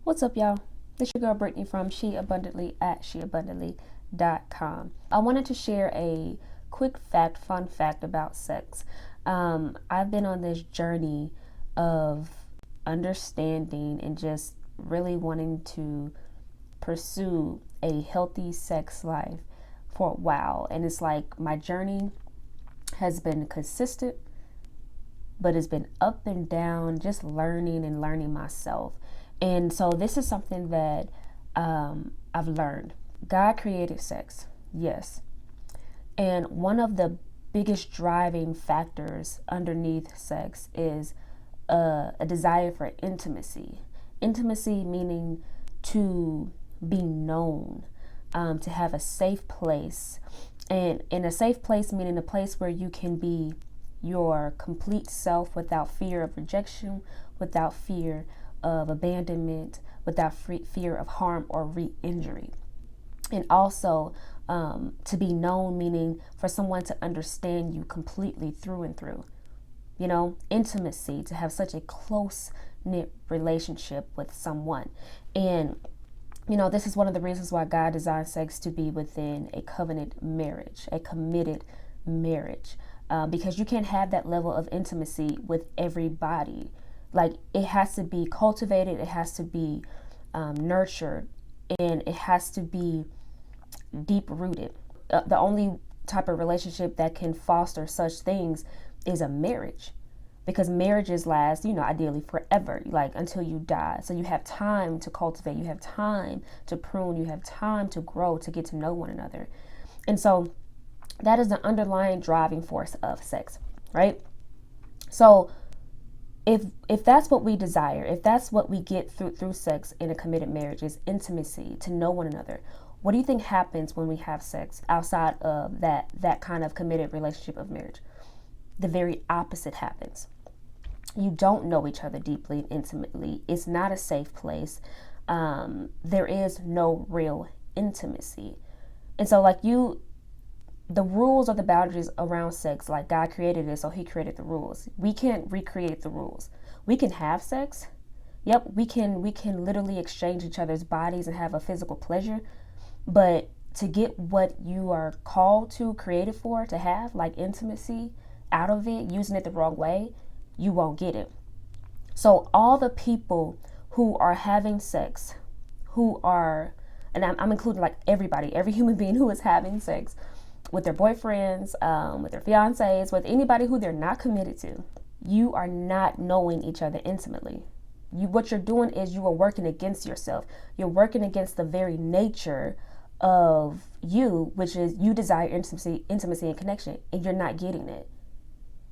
What's up, y'all? It's your girl Brittany from She Abundantly at sheabundantly.com. I wanted to share a quick fun fact about sex. I've been on this journey of understanding and just really wanting to pursue a healthy sex life for a while. And it's like my journey has been consistent, but it's been up and down, just learning myself. And so this is something that I've learned. God created sex, yes. And one of the biggest driving factors underneath sex is a desire for intimacy. Intimacy meaning to be known, to have a safe place. And in a safe place meaning a place where you can be your complete self without fear of rejection, without fear of abandonment, without fear of harm or re-injury. And also to be known, meaning for someone to understand you completely through and through. You know, intimacy, to have such a close-knit relationship with someone. And, you know, this is one of the reasons why God designed sex to be within a covenant marriage, a committed marriage. Because you can't have that level of intimacy with everybody. Like, it has to be cultivated, it has to be nurtured, and it has to be deep rooted. The only type of relationship that can foster such things is a marriage, because marriages last, ideally forever, like until you die. So you have time to cultivate, you have time to prune, you have time to grow, to get to know one another. And so that is the underlying driving force of sex, right? So if that's what we desire, if that's what we get through sex in a committed marriage, is intimacy, to know one another, what do you think happens when we have sex outside of that kind of committed relationship of marriage? The very opposite happens. You don't know each other deeply and intimately. It's not a safe place. There is no real intimacy. And so the rules or the boundaries around sex, like God created it, so he created the rules. We can't recreate the rules. We can have sex. Yep, we can literally exchange each other's bodies and have a physical pleasure. But to get what you are called to, created for, to have, like intimacy, out of it, using it the wrong way, you won't get it. So all the people who are having sex, and I'm including like everybody, every human being who is having sex, with their boyfriends, with their fiancés, with anybody who they're not committed to, you are not knowing each other intimately. What you're doing is you are working against yourself. You're working against the very nature of you, which is you desire intimacy and connection, and you're not getting it.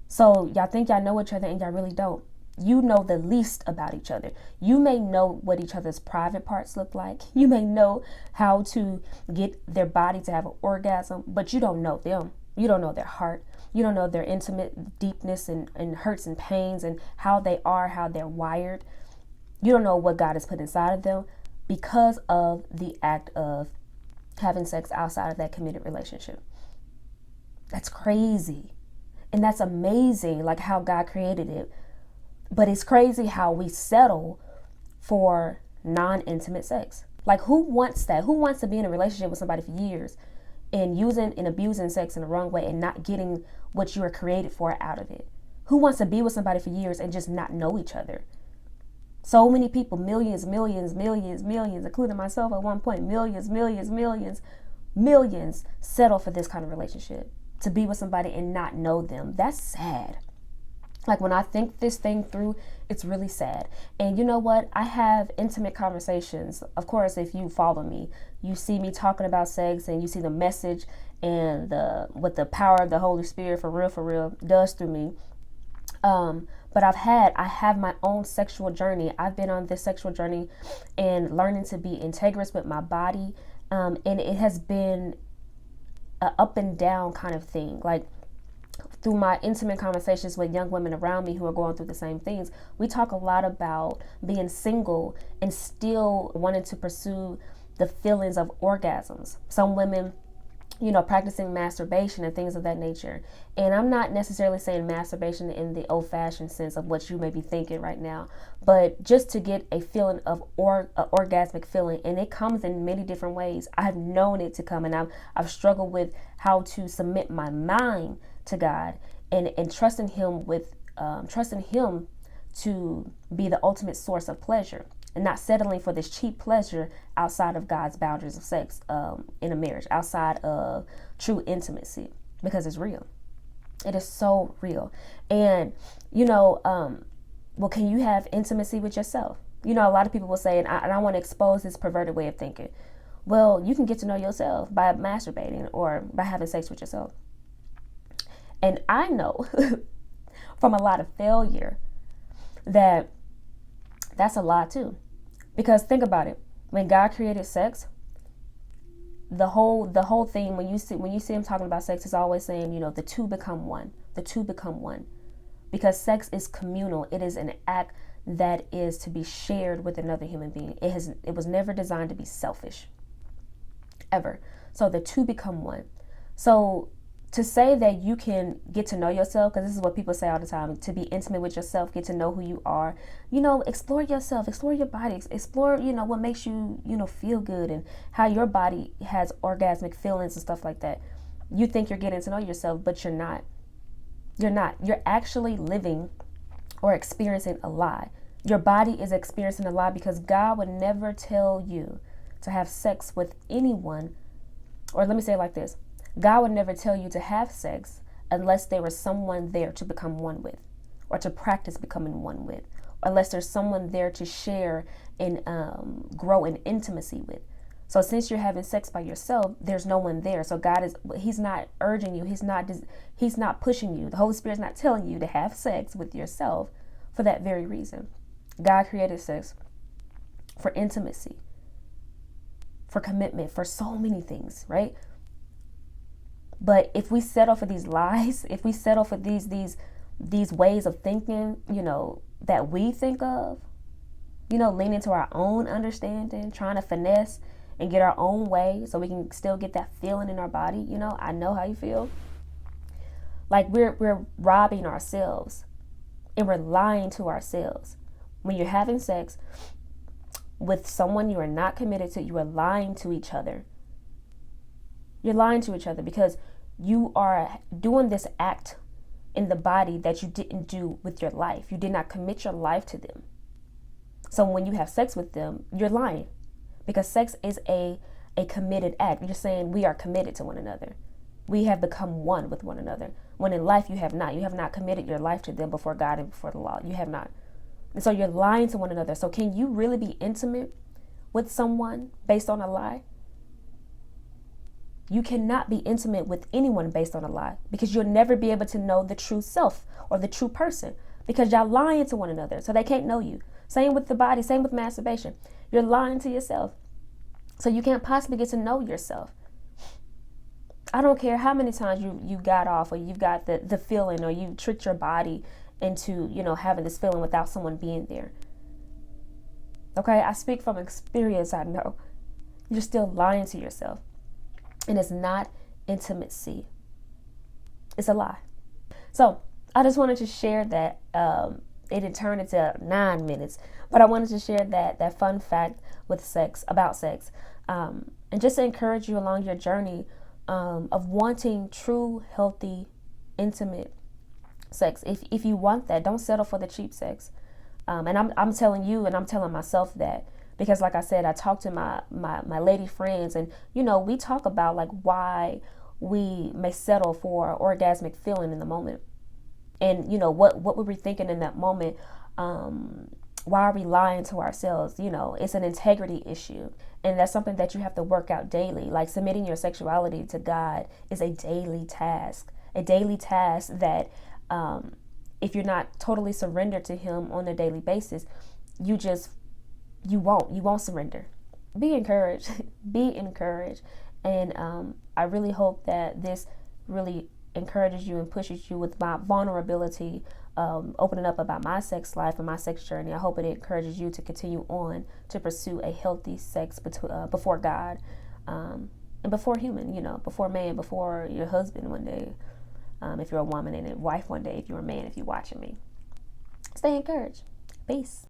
So y'all think y'all know each other and y'all really don't. You know the least about each other. You may know what each other's private parts look like. You may know how to get their body to have an orgasm, but you don't know them. You don't know their heart. You don't know their intimate deepness and hurts and pains and how they are, how they're wired. You don't know what God has put inside of them because of the act of having sex outside of that committed relationship. That's crazy. And that's amazing, like how God created it. But it's crazy how we settle for non-intimate sex. Like, who wants that? Who wants to be in a relationship with somebody for years and using and abusing sex in the wrong way and not getting what you are created for out of it? Who wants to be with somebody for years and just not know each other? So many people, millions, including myself at one point, millions, settle for this kind of relationship, to be with somebody and not know them. That's sad. Like, when I think this thing through, it's really sad. And you know what? I have intimate conversations. Of course, if you follow me, you see me talking about sex and you see the message and what the power of the Holy Spirit for real does through me. But I have my own sexual journey. I've been on this sexual journey and learning to be integrous with my body. And it has been an up and down kind of thing. Like, through my intimate conversations with young women around me who are going through the same things, we talk a lot about being single and still wanting to pursue the feelings of orgasms. Some women practicing masturbation and things of that nature. And I'm not necessarily saying masturbation in the old fashioned sense of what you may be thinking right now, but just to get a feeling of orgasmic feeling. And it comes in many different ways. I've known it to come, and I've struggled with how to submit my mind to God and trusting Him to be the ultimate source of pleasure, and not settling for this cheap pleasure outside of God's boundaries of sex in a marriage, outside of true intimacy, because it's real. It is so real. And, well, can you have intimacy with yourself? A lot of people will say, and I want to expose this perverted way of thinking. Well, you can get to know yourself by masturbating or by having sex with yourself. And I know from a lot of failure that that's a lie too. Because think about it. When God created sex, the whole thing, when you see him talking about sex, is always saying, the two become one. The two become one. Because sex is communal. It is an act that is to be shared with another human being. It was never designed to be selfish. Ever. So the two become one. So to say that you can get to know yourself, because this is what people say all the time, to be intimate with yourself, get to know who you are, explore yourself, explore your body, explore, what makes you, feel good, and how your body has orgasmic feelings and stuff like that. You think you're getting to know yourself, but you're not. You're not. You're actually living or experiencing a lie. Your body is experiencing a lie, because God would never tell you to have sex with anyone, or let me say it like this. God would never tell you to have sex unless there was someone there to become one with, or to practice becoming one with, unless there's someone there to share and grow in intimacy with. So since you're having sex by yourself, there's no one there. So He's not urging you. He's not pushing you. The Holy Spirit's not telling you to have sex with yourself for that very reason. God created sex for intimacy, for commitment, for so many things, right? But if we settle for these lies, if we settle for these ways of thinking, that we think of, leaning to our own understanding, trying to finesse and get our own way so we can still get that feeling in our body, I know how you feel. Like we're robbing ourselves and we're lying to ourselves. When you're having sex with someone you are not committed to, you are lying to each other. You're lying to each other because you are doing this act in the body that you didn't do with your life. You did not commit your life to them. So when you have sex with them, you're lying, because sex is a committed act. You're saying we are committed to one another. We have become one with one another. When in life you have not. You have not committed your life to them before God and before the law. You have not. And so you're lying to one another. So can you really be intimate with someone based on a lie? You cannot be intimate with anyone based on a lie, because you'll never be able to know the true self or the true person, because y'all lying to one another, so they can't know you. Same with the body, same with masturbation. You're lying to yourself, so you can't possibly get to know yourself. I don't care how many times you got off, or you've got the feeling, or you tricked your body into, having this feeling without someone being there. Okay, I speak from experience. I know you're still lying to yourself. And it's not intimacy. It's a lie. So I just wanted to share that. It had turned into 9 minutes, but I wanted to share that fun fact with sex, about sex, and just to encourage you along your journey of wanting true, healthy, intimate sex. If you want that, don't settle for the cheap sex. And I'm telling you, and I'm telling myself that. Because like I said, I talk to my lady friends, and, we talk about like why we may settle for orgasmic feeling in the moment. And, what were we thinking in that moment? Why are we lying to ourselves? It's an integrity issue. And that's something that you have to work out daily. Like submitting your sexuality to God is a daily task. A daily task that if you're not totally surrendered to Him on a daily basis, you won't surrender. Be encouraged. Be encouraged. And I really hope that this really encourages you and pushes you with my vulnerability, opening up about my sex life and my sex journey. I hope it encourages you to continue on to pursue a healthy sex before God. and before human, before man, before your husband one day, if you're a woman, and a wife one day if you're a man, if you're watching me. Stay encouraged. Peace.